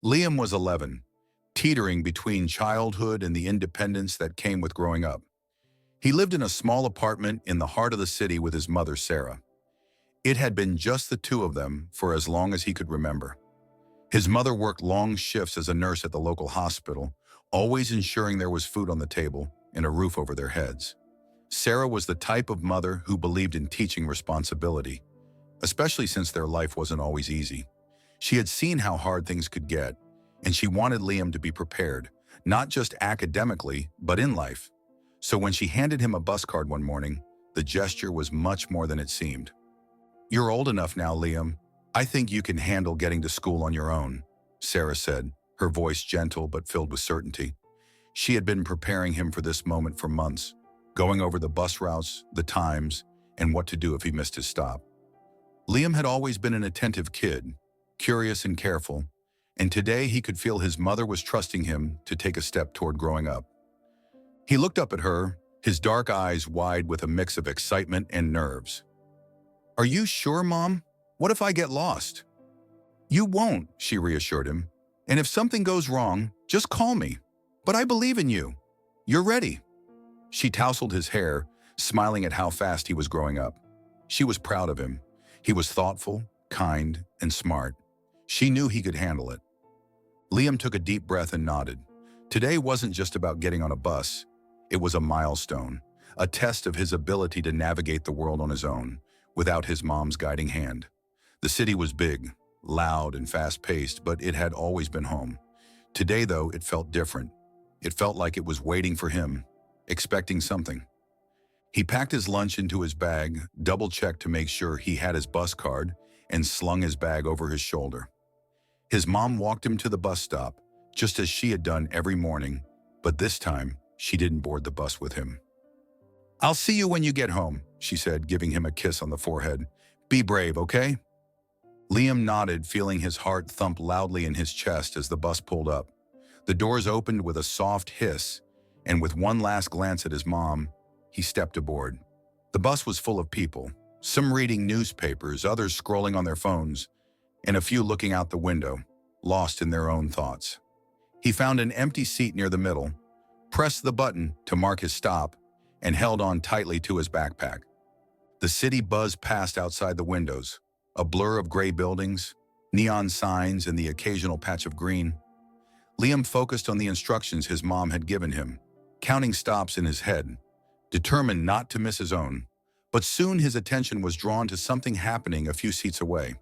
Liam was 11, teetering between childhood and the independence that came with growing up. He lived in a small apartment in the heart of the city with his mother, Sarah. It had been just the two of them for as long as he could remember. His mother worked long shifts as a nurse at the local hospital, always ensuring there was food on the table and a roof over their heads. Sarah was the type of mother who believed in teaching responsibility, especially since their life wasn't always easy. She had seen how hard things could get, and she wanted Liam to be prepared, not just academically, but in life. So when she handed him a bus card one morning, the gesture was much more than it seemed. "You're old enough now, Liam. I think you can handle getting to school on your own," Sarah said, her voice gentle but filled with certainty. She had been preparing him for this moment for months, going over the bus routes, the times, and what to do if he missed his stop. Liam had always been an attentive kid, curious and careful, and today he could feel his mother was trusting him to take a step toward growing up. He looked up at her, his dark eyes wide with a mix of excitement and nerves. "Are you sure, Mom? What if I get lost?" "You won't," she reassured him. "And if something goes wrong, just call me. But I believe in you. You're ready." She tousled his hair, smiling at how fast he was growing up. She was proud of him. He was thoughtful, kind, and smart. She knew he could handle it. Liam took a deep breath and nodded. Today wasn't just about getting on a bus. It was a milestone, a test of his ability to navigate the world on his own, without his mom's guiding hand. The city was big, loud, and fast-paced, but it had always been home. Today, though, it felt different. It felt like it was waiting for him, expecting something. He packed his lunch into his bag, double-checked to make sure he had his bus card, and slung his bag over his shoulder. His mom walked him to the bus stop, just as she had done every morning, but this time, she didn't board the bus with him. "I'll see you when you get home," she said, giving him a kiss on the forehead. "Be brave, okay?" Liam nodded, feeling his heart thump loudly in his chest as the bus pulled up. The doors opened with a soft hiss, and with one last glance at his mom, he stepped aboard. The bus was full of people, some reading newspapers, others scrolling on their phones, and a few looking out the window, lost in their own thoughts. He found an empty seat near the middle, pressed the button to mark his stop, and held on tightly to his backpack. The city buzzed past outside the windows, a blur of gray buildings, neon signs, and the occasional patch of green. Liam focused on the instructions his mom had given him, counting stops in his head, determined not to miss his own. But soon his attention was drawn to something happening a few seats away.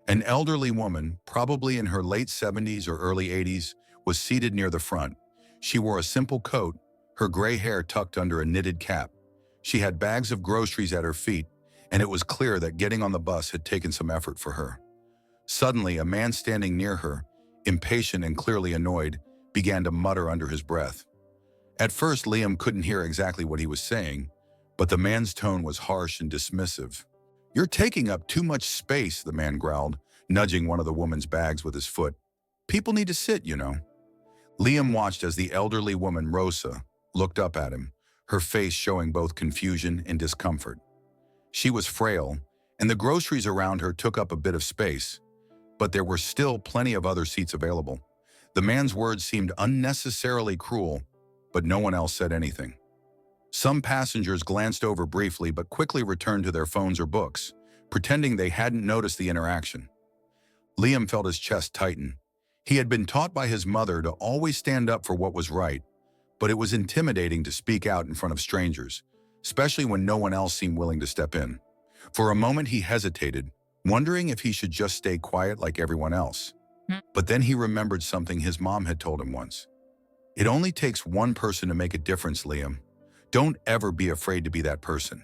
An elderly woman, probably in her late 70s or early 80s, was seated near the front. She wore a simple coat, her gray hair tucked under a knitted cap. She had bags of groceries at her feet, and it was clear that getting on the bus had taken some effort for her. Suddenly, a man standing near her, impatient and clearly annoyed, began to mutter under his breath. At first, Liam couldn't hear exactly what he was saying, but the man's tone was harsh and dismissive. "You're taking up too much space," the man growled, nudging one of the woman's bags with his foot. "People need to sit, you know." Liam watched as the elderly woman, Rosa, looked up at him, her face showing both confusion and discomfort. She was frail, and the groceries around her took up a bit of space, but there were still plenty of other seats available. The man's words seemed unnecessarily cruel, but no one else said anything. Some passengers glanced over briefly but quickly returned to their phones or books, pretending they hadn't noticed the interaction. Liam felt his chest tighten. He had been taught by his mother to always stand up for what was right, but it was intimidating to speak out in front of strangers, especially when no one else seemed willing to step in. For a moment he hesitated, wondering if he should just stay quiet like everyone else. But then he remembered something his mom had told him once. "It only takes one person to make a difference, Liam. Don't ever be afraid to be that person."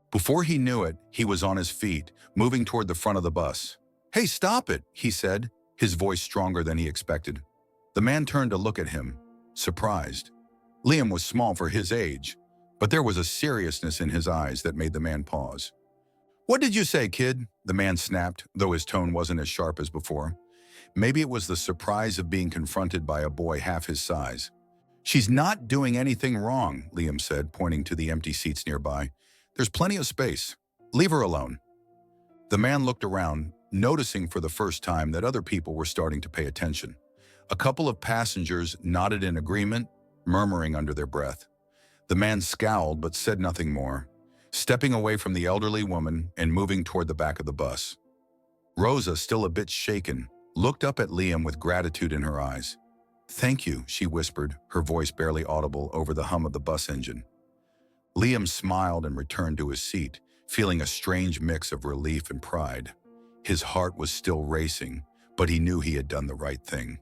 Before he knew it, he was on his feet, moving toward the front of the bus. "Hey, stop it," he said, his voice stronger than he expected. The man turned to look at him, surprised. Liam was small for his age, but there was a seriousness in his eyes that made the man pause. "What did you say, kid?" the man snapped, though his tone wasn't as sharp as before. Maybe it was the surprise of being confronted by a boy half his size. "She's not doing anything wrong," Liam said, pointing to the empty seats nearby. "There's plenty of space. Leave her alone." The man looked around, noticing for the first time that other people were starting to pay attention. A couple of passengers nodded in agreement, murmuring under their breath. The man scowled but said nothing more, stepping away from the elderly woman and moving toward the back of the bus. Rosa, still a bit shaken, looked up at Liam with gratitude in her eyes. "Thank you," she whispered, her voice barely audible over the hum of the bus engine. Liam smiled and returned to his seat, feeling a strange mix of relief and pride. His heart was still racing, but he knew he had done the right thing.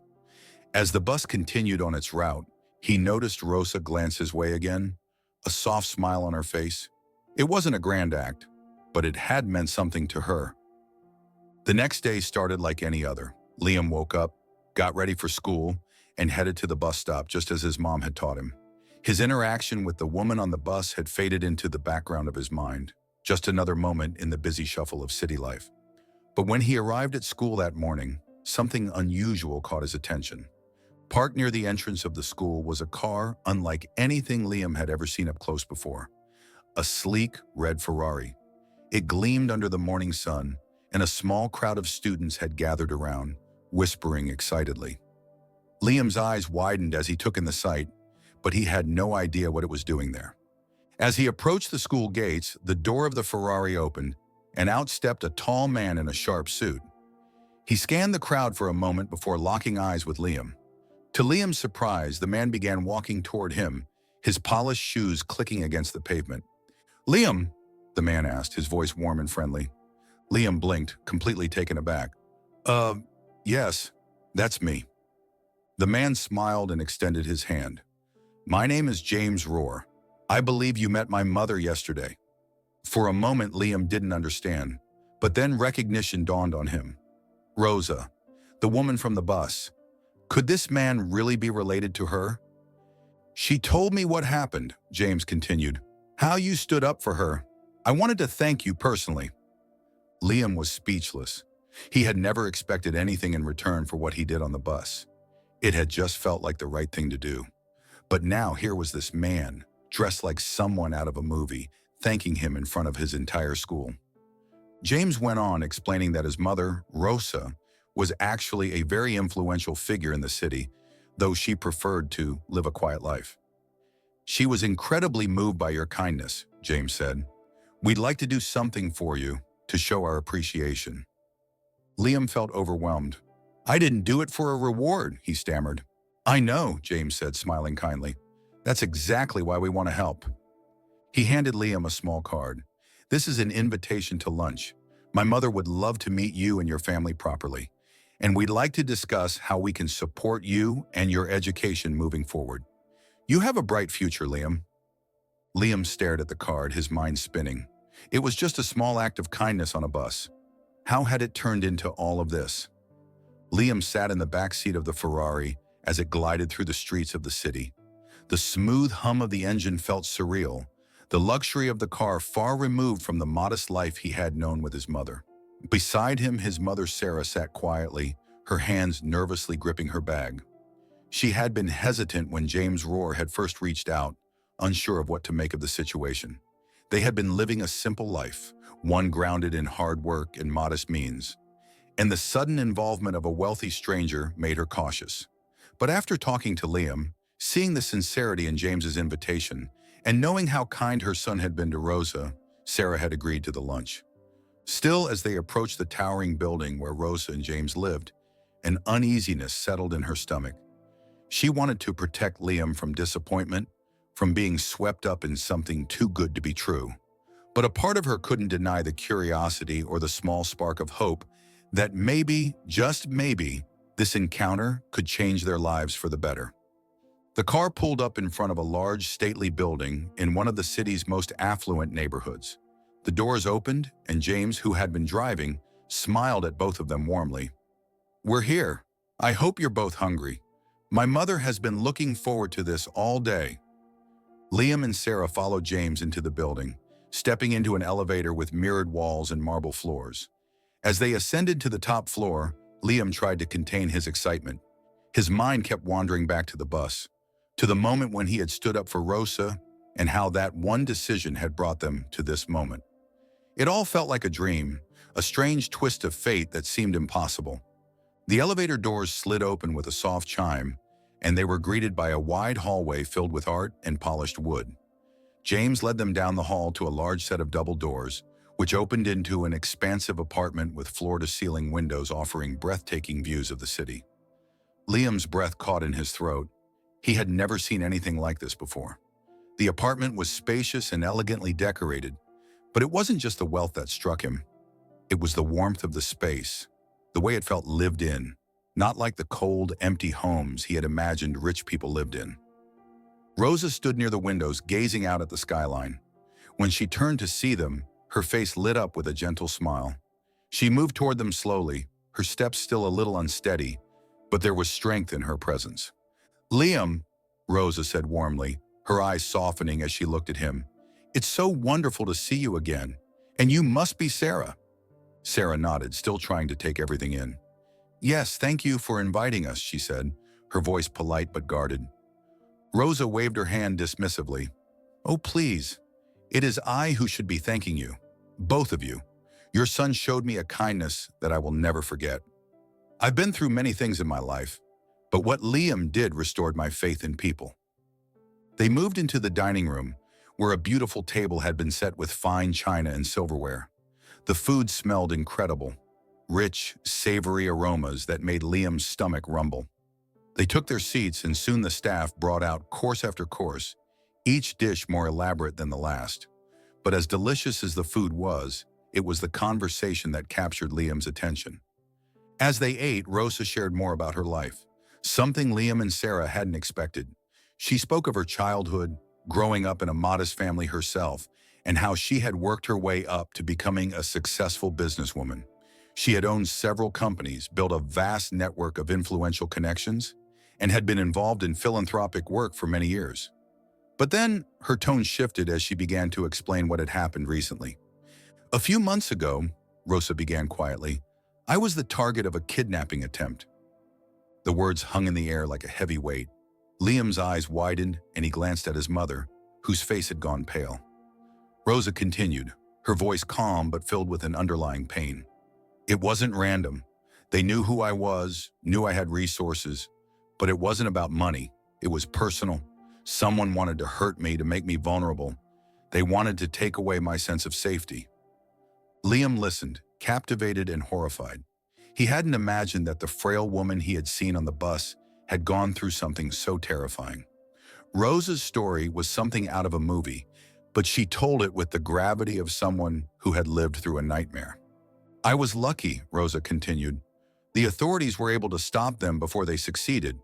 As the bus continued on its route, he noticed Rosa glance his way again, a soft smile on her face. It wasn't a grand act, but it had meant something to her. The next day started like any other. Liam woke up, got ready for school, and headed to the bus stop just as his mom had taught him. His interaction with the woman on the bus had faded into the background of his mind, just another moment in the busy shuffle of city life. But when he arrived at school that morning, something unusual caught his attention. Parked near the entrance of the school was a car unlike anything Liam had ever seen up close before. A sleek red Ferrari. It gleamed under the morning sun, and a small crowd of students had gathered around, whispering excitedly. Liam's eyes widened as he took in the sight, but he had no idea what it was doing there. As he approached the school gates, the door of the Ferrari opened, and out stepped a tall man in a sharp suit. He scanned the crowd for a moment before locking eyes with Liam. To Liam's surprise, the man began walking toward him, his polished shoes clicking against the pavement. "Liam?" the man asked, his voice warm and friendly. Liam blinked, completely taken aback. Yes, that's me." The man smiled and extended his hand. "My name is James Rohr. I believe you met my mother yesterday." For a moment, Liam didn't understand, but then recognition dawned on him. Rosa, the woman from the bus. Could this man really be related to her? "She told me what happened," James continued. "How you stood up for her. I wanted to thank you personally." Liam was speechless. He had never expected anything in return for what he did on the bus. It had just felt like the right thing to do. But now here was this man, dressed like someone out of a movie, thanking him in front of his entire school. James went on, explaining that his mother, Rosa, was actually a very influential figure in the city, though she preferred to live a quiet life. "She was incredibly moved by your kindness," James said. "We'd like to do something for you to show our appreciation." Liam felt overwhelmed. "I didn't do it for a reward," he stammered. "I know," James said, smiling kindly. "That's exactly why we want to help." He handed Liam a small card. "This is an invitation to lunch. My mother would love to meet you and your family properly, and we'd like to discuss how we can support you and your education moving forward. You have a bright future, Liam." Liam stared at the card, his mind spinning. It was just a small act of kindness on a bus. How had it turned into all of this? Liam sat in the back seat of the Ferrari as it glided through the streets of the city. The smooth hum of the engine felt surreal, the luxury of the car far removed from the modest life he had known with his mother. Beside him, his mother Sarah sat quietly, her hands nervously gripping her bag. She had been hesitant when James Rohr had first reached out, unsure of what to make of the situation. They had been living a simple life, one grounded in hard work and modest means. And the sudden involvement of a wealthy stranger made her cautious. But after talking to Liam, seeing the sincerity in James's invitation, and knowing how kind her son had been to Rosa, Sarah had agreed to the lunch. Still, as they approached the towering building where Rosa and James lived, an uneasiness settled in her stomach. She wanted to protect Liam from disappointment, from being swept up in something too good to be true. But a part of her couldn't deny the curiosity or the small spark of hope that maybe, just maybe, this encounter could change their lives for the better. The car pulled up in front of a large, stately building in one of the city's most affluent neighborhoods. The doors opened, and James, who had been driving, smiled at both of them warmly. "We're here. I hope you're both hungry. My mother has been looking forward to this all day." Liam and Sarah followed James into the building, stepping into an elevator with mirrored walls and marble floors. As they ascended to the top floor, Liam tried to contain his excitement. His mind kept wandering back to the bus, to the moment when he had stood up for Rosa, and how that one decision had brought them to this moment. It all felt like a dream, a strange twist of fate that seemed impossible. The elevator doors slid open with a soft chime, and they were greeted by a wide hallway filled with art and polished wood. James led them down the hall to a large set of double doors, which opened into an expansive apartment with floor-to-ceiling windows offering breathtaking views of the city. Liam's breath caught in his throat. He had never seen anything like this before. The apartment was spacious and elegantly decorated, but it wasn't just the wealth that struck him. It was the warmth of the space, the way it felt lived in, not like the cold, empty homes he had imagined rich people lived in. Rosa stood near the windows, gazing out at the skyline. When she turned to see them, her face lit up with a gentle smile. She moved toward them slowly, her steps still a little unsteady, but there was strength in her presence. "Liam," Rosa said warmly, her eyes softening as she looked at him. "It's so wonderful to see you again. And you must be Sarah." Sarah nodded, still trying to take everything in. "Yes, thank you for inviting us," she said, her voice polite but guarded. Rosa waved her hand dismissively. "Oh, please. It is I who should be thanking you. Both of you. Your son showed me a kindness that I will never forget. I've been through many things in my life, but what Liam did restored my faith in people." They moved into the dining room, where a beautiful table had been set with fine china and silverware. The food smelled incredible, rich, savory aromas that made Liam's stomach rumble. They took their seats, and soon the staff brought out course after course, each dish more elaborate than the last. But as delicious as the food was, it was the conversation that captured Liam's attention. As they ate, Rosa shared more about her life, something Liam and Sarah hadn't expected. She spoke of her childhood, growing up in a modest family herself, and how she had worked her way up to becoming a successful businesswoman. She had owned several companies, built a vast network of influential connections, and had been involved in philanthropic work for many years. But then her tone shifted as she began to explain what had happened recently. "A few months ago," Rosa began quietly, "I was the target of a kidnapping attempt." The words hung in the air like a heavy weight. Liam's eyes widened, and he glanced at his mother, whose face had gone pale. Rosa continued, her voice calm but filled with an underlying pain. "It wasn't random. They knew who I was, knew I had resources, but it wasn't about money. It was personal. Someone wanted to hurt me, to make me vulnerable. They wanted to take away my sense of safety." Liam listened, captivated and horrified. He hadn't imagined that the frail woman he had seen on the bus had gone through something so terrifying. Rosa's story was something out of a movie, but she told it with the gravity of someone who had lived through a nightmare. "I was lucky," Rosa continued. "The authorities were able to stop them before they succeeded,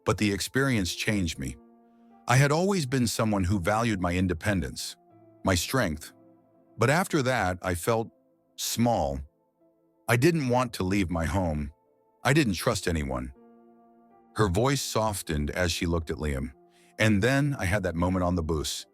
but the experience changed me. I had always been someone who valued my independence, my strength. But after that, I felt small. I didn't want to leave my home. I didn't trust anyone." Her voice softened as she looked at Liam. "And then I had that moment on the bus.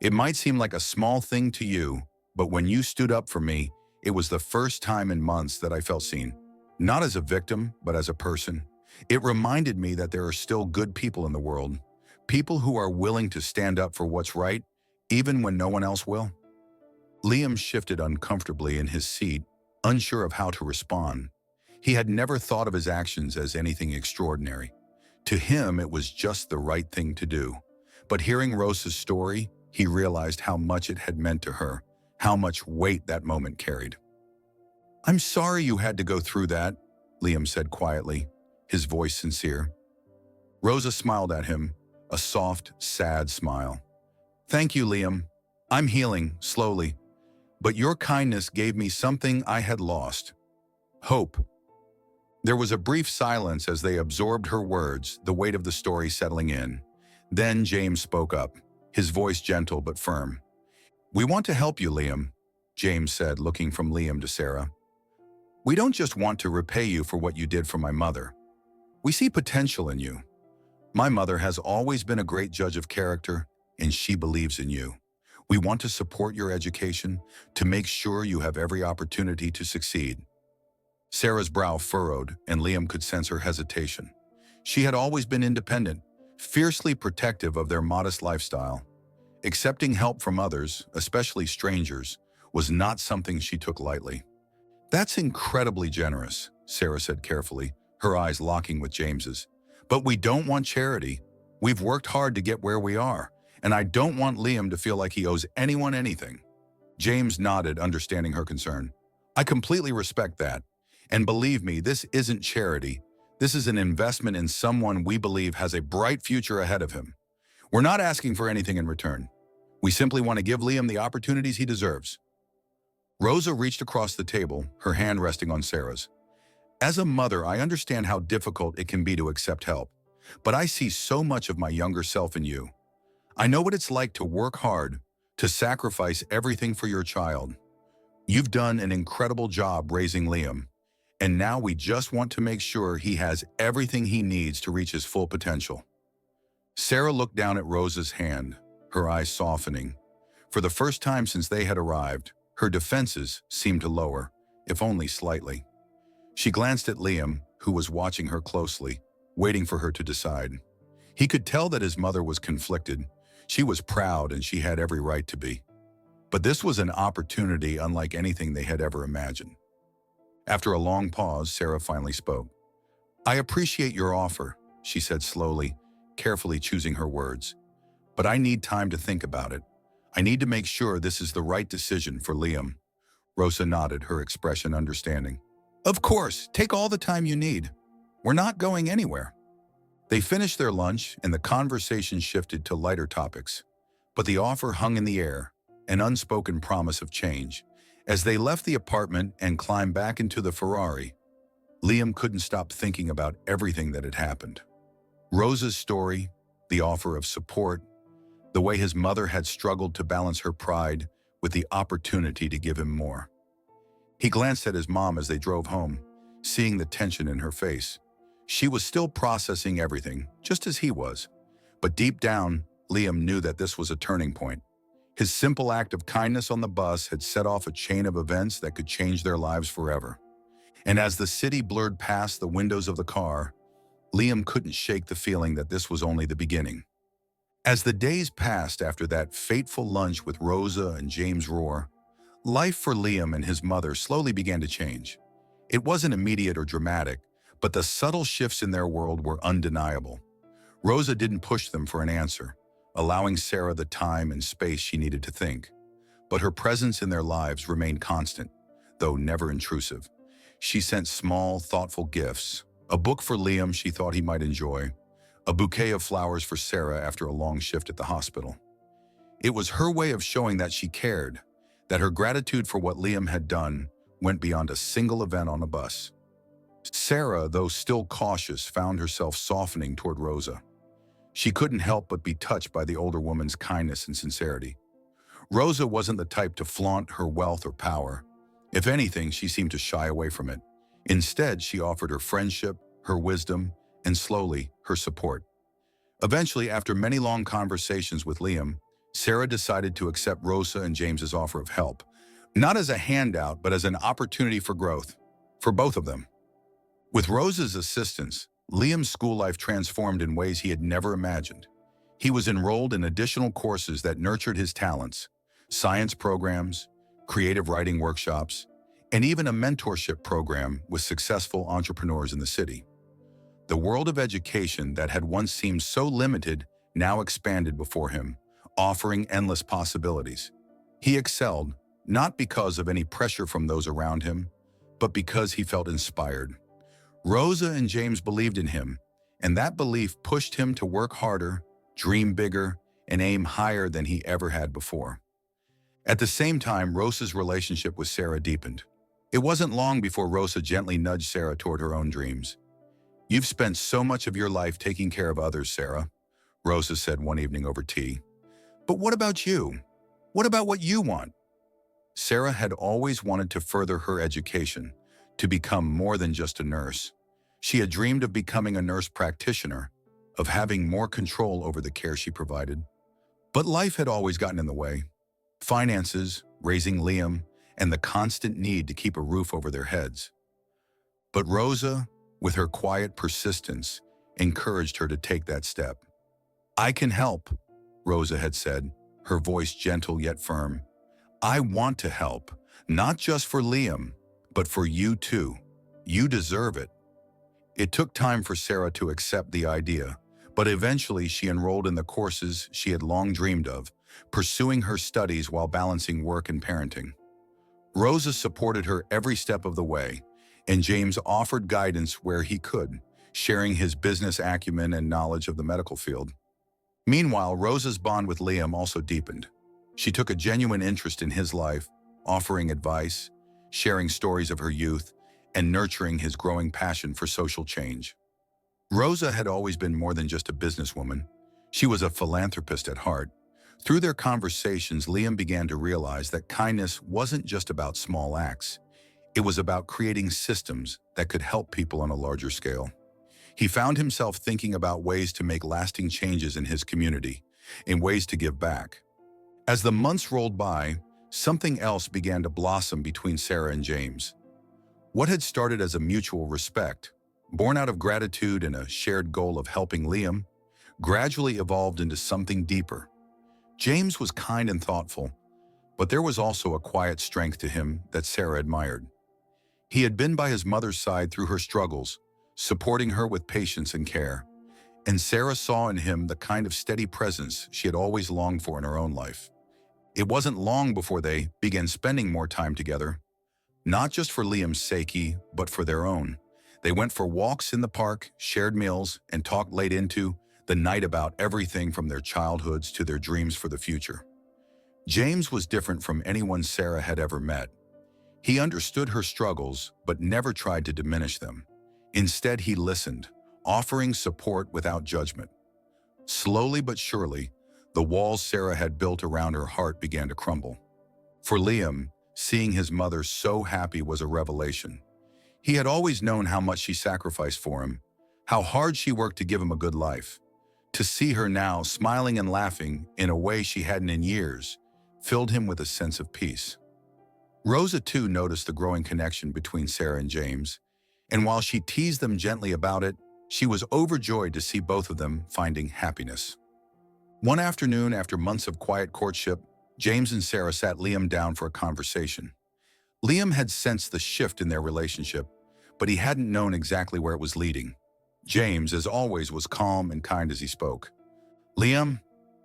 It might seem like a small thing to you, but when you stood up for me, it was the first time in months that I felt seen. Not as a victim, but as a person. It reminded me that there are still good people in the world, people who are willing to stand up for what's right, even when no one else will." Liam shifted uncomfortably in his seat, unsure of how to respond. He had never thought of his actions as anything extraordinary. To him, it was just the right thing to do. But hearing Rosa's story, he realized how much it had meant to her, how much weight that moment carried. "I'm sorry you had to go through that," Liam said quietly, his voice sincere. Rosa smiled at him, a soft, sad smile. "Thank you, Liam. I'm healing, slowly. But your kindness gave me something I had lost. Hope." There was a brief silence as they absorbed her words, the weight of the story settling in. Then James spoke up, his voice gentle but firm. "We want to help you, Liam," James said, looking from Liam to Sarah. "We don't just want to repay you for what you did for my mother. We see potential in you. My mother has always been a great judge of character, and she believes in you. We want to support your education, to make sure you have every opportunity to succeed." Sarah's brow furrowed, and Liam could sense her hesitation. She had always been independent, fiercely protective of their modest lifestyle. Accepting help from others, especially strangers, was not something she took lightly. "That's incredibly generous," Sarah said carefully, her eyes locking with James's. But we don't want charity. We've worked hard to get where we are, and I don't want Liam to feel like he owes anyone anything. James nodded, understanding her concern. I completely respect that. And believe me, this isn't charity. This is an investment in someone we believe has a bright future ahead of him. We're not asking for anything in return. We simply want to give Liam the opportunities he deserves. Rosa reached across the table, her hand resting on Sarah's. As a mother, I understand how difficult it can be to accept help, but I see so much of my younger self in you. I know what it's like to work hard, to sacrifice everything for your child. You've done an incredible job raising Liam, and now we just want to make sure he has everything he needs to reach his full potential. Sarah looked down at Rosa's hand, her eyes softening. For the first time since they had arrived, her defenses seemed to lower, if only slightly. She glanced at Liam, who was watching her closely, waiting for her to decide. He could tell that his mother was conflicted. She was proud, and she had every right to be. But this was an opportunity unlike anything they had ever imagined. After a long pause, Sarah finally spoke. I appreciate your offer, she said slowly, carefully choosing her words. But I need time to think about it. I need to make sure this is the right decision for Liam. Rosa nodded, her expression understanding. Of course, take all the time you need. We're not going anywhere. They finished their lunch, and the conversation shifted to lighter topics. But the offer hung in the air, an unspoken promise of change. As they left the apartment and climbed back into the Ferrari, Liam couldn't stop thinking about everything that had happened. Rosa's story, the offer of support, the way his mother had struggled to balance her pride with the opportunity to give him more. He glanced at his mom as they drove home, seeing the tension in her face. She was still processing everything, just as he was. But deep down, Liam knew that this was a turning point. His simple act of kindness on the bus had set off a chain of events that could change their lives forever. And as the city blurred past the windows of the car, Liam couldn't shake the feeling that this was only the beginning. As the days passed after that fateful lunch with Rosa and James Roar, life for Liam and his mother slowly began to change. It wasn't immediate or dramatic, but the subtle shifts in their world were undeniable. Rosa didn't push them for an answer, allowing Sarah the time and space she needed to think. But her presence in their lives remained constant, though never intrusive. She sent small, thoughtful gifts, a book for Liam she thought he might enjoy, a bouquet of flowers for Sarah after a long shift at the hospital. It was her way of showing that she cared, that her gratitude for what Liam had done went beyond a single event on a bus. Sarah, though still cautious, found herself softening toward Rosa. She couldn't help but be touched by the older woman's kindness and sincerity. Rosa wasn't the type to flaunt her wealth or power. If anything, she seemed to shy away from it. Instead, she offered her friendship, her wisdom, and slowly, her support. Eventually, after many long conversations with Liam, Sarah decided to accept Rosa and James's offer of help, not as a handout, but as an opportunity for growth, for both of them. With Rosa's assistance, Liam's school life transformed in ways he had never imagined. He was enrolled in additional courses that nurtured his talents, science programs, creative writing workshops, and even a mentorship program with successful entrepreneurs in the city. The world of education that had once seemed so limited now expanded before him, offering endless possibilities. He excelled, not because of any pressure from those around him, but because he felt inspired. Rosa and James believed in him, and that belief pushed him to work harder, dream bigger, and aim higher than he ever had before. At the same time, Rosa's relationship with Sarah deepened. It wasn't long before Rosa gently nudged Sarah toward her own dreams. You've spent so much of your life taking care of others, Sarah, Rosa said one evening over tea. But what about you? What about what you want? Sarah had always wanted to further her education, to become more than just a nurse. She had dreamed of becoming a nurse practitioner, of having more control over the care she provided. But life had always gotten in the way. Finances, raising Liam, and the constant need to keep a roof over their heads. But Rosa, with her quiet persistence, encouraged her to take that step. I can help, Rosa had said, her voice gentle yet firm. I want to help, not just for Liam, but for you too. You deserve it. It took time for Sarah to accept the idea, but eventually she enrolled in the courses she had long dreamed of, pursuing her studies while balancing work and parenting. Rosa supported her every step of the way, and James offered guidance where he could, sharing his business acumen and knowledge of the medical field. Meanwhile, Rosa's bond with Liam also deepened. She took a genuine interest in his life, offering advice, sharing stories of her youth, and nurturing his growing passion for social change. Rosa had always been more than just a businesswoman. She was a philanthropist at heart. Through their conversations, Liam began to realize that kindness wasn't just about small acts. It was about creating systems that could help people on a larger scale. He found himself thinking about ways to make lasting changes in his community, in ways to give back. As the months rolled by, something else began to blossom between Sarah and James. What had started as a mutual respect, born out of gratitude and a shared goal of helping Liam, gradually evolved into something deeper. James was kind and thoughtful, but there was also a quiet strength to him that Sarah admired. He had been by his mother's side through her struggles, supporting her with patience and care, and Sarah saw in him the kind of steady presence she had always longed for in her own life. It wasn't long before they began spending more time together, not just for Liam's sake, but for their own. They went for walks in the park, shared meals, and talked late into the night about everything from their childhoods to their dreams for the future. James was different from anyone Sarah had ever met. He understood her struggles, but never tried to diminish them. Instead, he listened, offering support without judgment. Slowly but surely, the walls Sarah had built around her heart began to crumble. For Liam, seeing his mother so happy was a revelation. He had always known how much she sacrificed for him, how hard she worked to give him a good life. To see her now smiling and laughing in a way she hadn't in years filled him with a sense of peace. Rosa too noticed the growing connection between Sarah and James, and while she teased them gently about it, she was overjoyed to see both of them finding happiness. One afternoon, after months of quiet courtship, James and Sarah sat Liam down for a conversation. Liam had sensed the shift in their relationship, but he hadn't known exactly where it was leading. James, as always, was calm and kind as he spoke. "Liam,"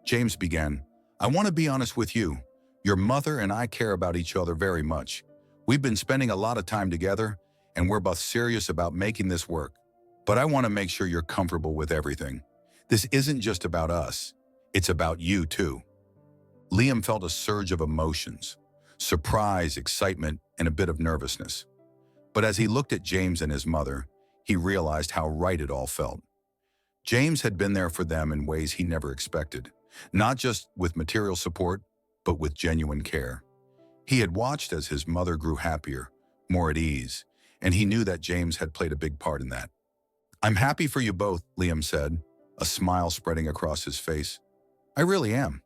James began, "I want to be honest with you. Your mother and I care about each other very much. We've been spending a lot of time together, and we're both serious about making this work. But I want to make sure you're comfortable with everything. This isn't just about us. It's about you, too." Liam felt a surge of emotions, surprise, excitement, and a bit of nervousness. But as he looked at James and his mother, he realized how right it all felt. James had been there for them in ways he never expected, not just with material support, but with genuine care. He had watched as his mother grew happier, more at ease, and he knew that James had played a big part in that. "I'm happy for you both," Liam said, a smile spreading across his face. "I really am."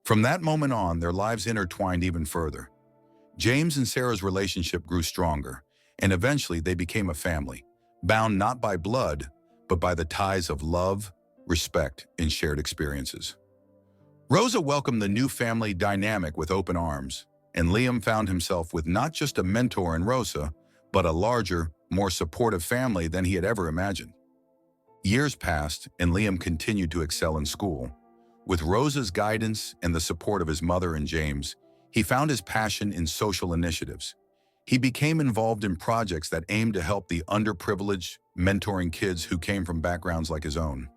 From that moment on, their lives intertwined even further. James and Sarah's relationship grew stronger, and eventually they became a family, bound not by blood, but by the ties of love, respect, and shared experiences. Rosa welcomed the new family dynamic with open arms, and Liam found himself with not just a mentor in Rosa, but a larger, more supportive family than he had ever imagined. Years passed, and Liam continued to excel in school. With Rosa's guidance and the support of his mother and James, he found his passion in social initiatives. He became involved in projects that aimed to help the underprivileged, mentoring kids who came from backgrounds like his own.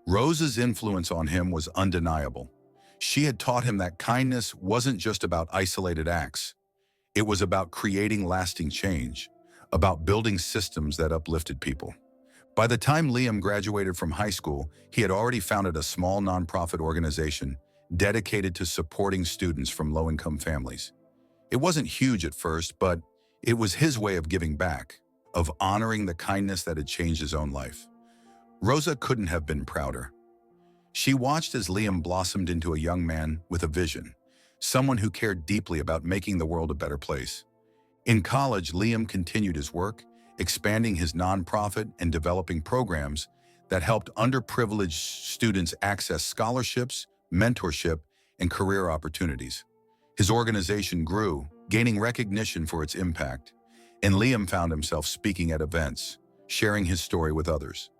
Rosa's influence on him was undeniable. She had taught him that kindness wasn't just about isolated acts. It was about creating lasting change, about building systems that uplifted people. By the time Liam graduated from high school, he had already founded a small nonprofit organization dedicated to supporting students from low-income families. It wasn't huge at first, but it was his way of giving back, of honoring the kindness that had changed his own life. Rosa couldn't have been prouder. She watched as Liam blossomed into a young man with a vision, someone who cared deeply about making the world a better place. In college, Liam continued his work, expanding his nonprofit and developing programs that helped underprivileged students access scholarships, mentorship, and career opportunities. His organization grew, gaining recognition for its impact, and Liam found himself speaking at events, sharing his story with others.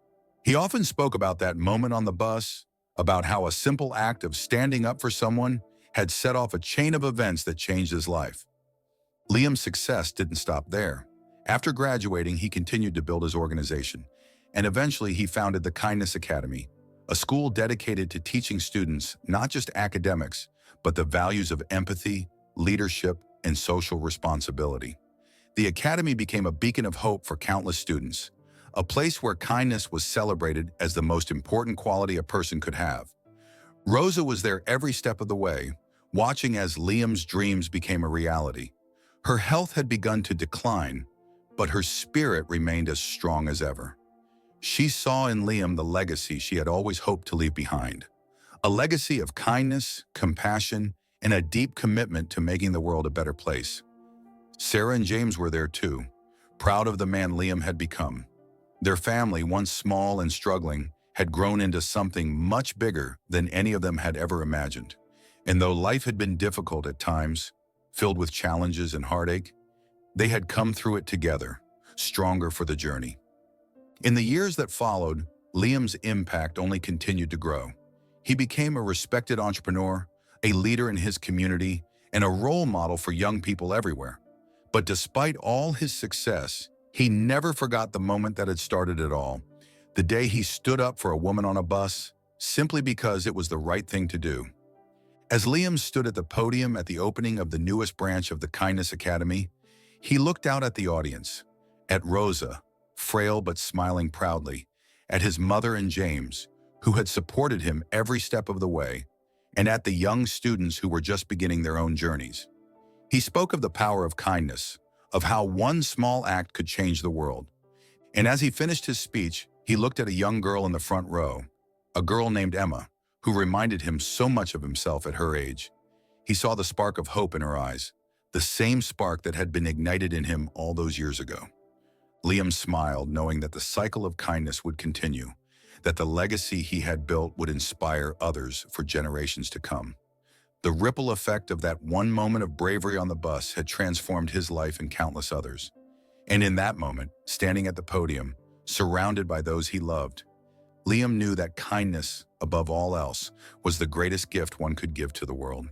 He often spoke about that moment on the bus, about how a simple act of standing up for someone had set off a chain of events that changed his life. Liam's success didn't stop there. After graduating, he continued to build his organization, and eventually he founded the Kindness Academy, a school dedicated to teaching students not just academics, but the values of empathy, leadership, and social responsibility. The academy became a beacon of hope for countless students, a place where kindness was celebrated as the most important quality a person could have. Rosa was there every step of the way, watching as Liam's dreams became a reality. Her health had begun to decline, but her spirit remained as strong as ever. She saw in Liam the legacy she had always hoped to leave behind, a legacy of kindness, compassion, and a deep commitment to making the world a better place. Sarah and James were there too, proud of the man Liam had become. Their family, once small and struggling, had grown into something much bigger than any of them had ever imagined. And though life had been difficult at times, filled with challenges and heartache, they had come through it together, stronger for the journey. In the years that followed, Liam's impact only continued to grow. He became a respected entrepreneur, a leader in his community, and a role model for young people everywhere. But despite all his success, he never forgot the moment that had started it all, the day he stood up for a woman on a bus, simply because it was the right thing to do. As Liam stood at the podium at the opening of the newest branch of the Kindness Academy, he looked out at the audience, at Rosa, frail but smiling proudly, at his mother and James, who had supported him every step of the way, and at the young students who were just beginning their own journeys. He spoke of the power of kindness, of how one small act could change the world. And as he finished his speech, he looked at a young girl in the front row, a girl named Emma, who reminded him so much of himself at her age. He saw the spark of hope in her eyes, the same spark that had been ignited in him all those years ago. Liam smiled, knowing that the cycle of kindness would continue, that the legacy he had built would inspire others for generations to come. The ripple effect of that one moment of bravery on the bus had transformed his life and countless others. And in that moment, standing at the podium, surrounded by those he loved, Liam knew that kindness, above all else, was the greatest gift one could give to the world.